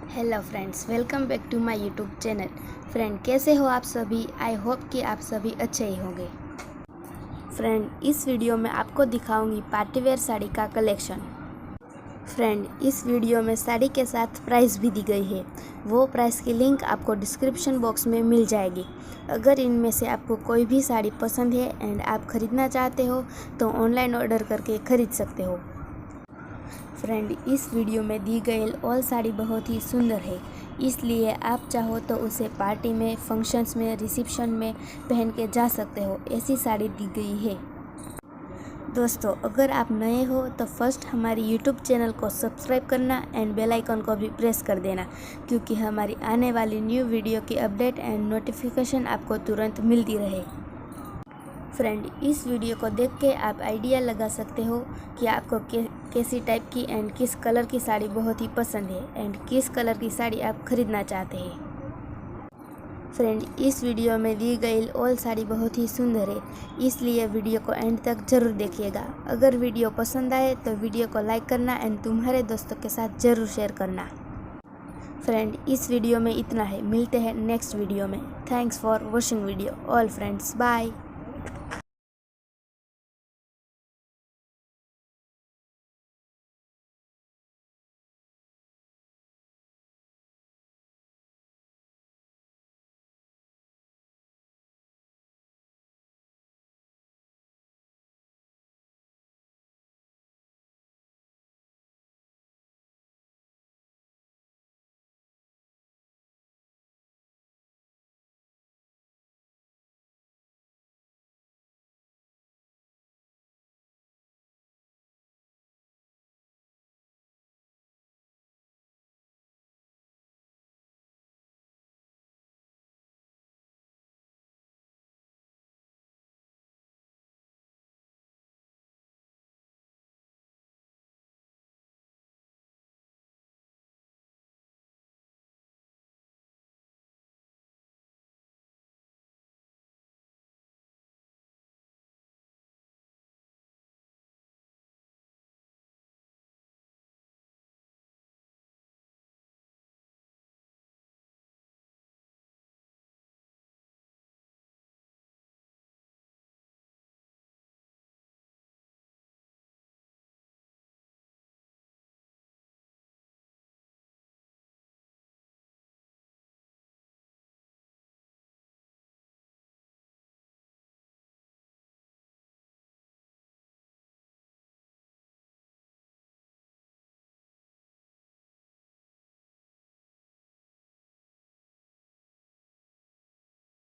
Hello friends, welcome back to my YouTube channel. Friend, कैसे हो आप सभी? आई होप कि आप सभी अच्छे ही होंगे। फ्रेंड, इस वीडियो में आपको दिखाऊंगी पार्टीवेयर साड़ी का कलेक्शन। फ्रेंड, इस वीडियो में साड़ी के साथ प्राइस भी दी गई है। वो प्राइस की लिंक आपको डिस्क्रिप्शन बॉक्स में मिल जाएगी। अगर इनमें से आपको कोई भी साड़ी पसंद है एंड आप ख़रीदना चाहते हो तो ऑनलाइन ऑर्डर करके ख़रीद सकते हो। फ्रेंड, इस वीडियो में दी गई ऑल साड़ी बहुत ही सुंदर है, इसलिए आप चाहो तो उसे पार्टी में, फंक्शंस में, रिसेप्शन में पहन के जा सकते हो। ऐसी साड़ी दी गई है। दोस्तों, अगर आप नए हो तो फर्स्ट हमारी यूट्यूब चैनल को सब्सक्राइब करना एंड बेल आइकन को भी प्रेस कर देना, क्योंकि हमारी आने वाली न्यू वीडियो की अपडेट एंड नोटिफिकेशन आपको तुरंत मिलती रहे। फ्रेंड, इस वीडियो को देख के आप आइडिया लगा सकते हो कि आपको कैसी टाइप की एंड किस कलर की साड़ी बहुत ही पसंद है एंड किस कलर की साड़ी आप खरीदना चाहते हैं। फ्रेंड, इस वीडियो में दी गई ऑल साड़ी बहुत ही सुंदर है, इसलिए वीडियो को एंड तक ज़रूर देखिएगा। अगर वीडियो पसंद आए तो वीडियो को लाइक करना एंड तुम्हारे दोस्तों के साथ ज़रूर शेयर करना। फ्रेंड, इस वीडियो में इतना है। मिलते हैं नेक्स्ट वीडियो में। Thanks for watching video all friends. Bye.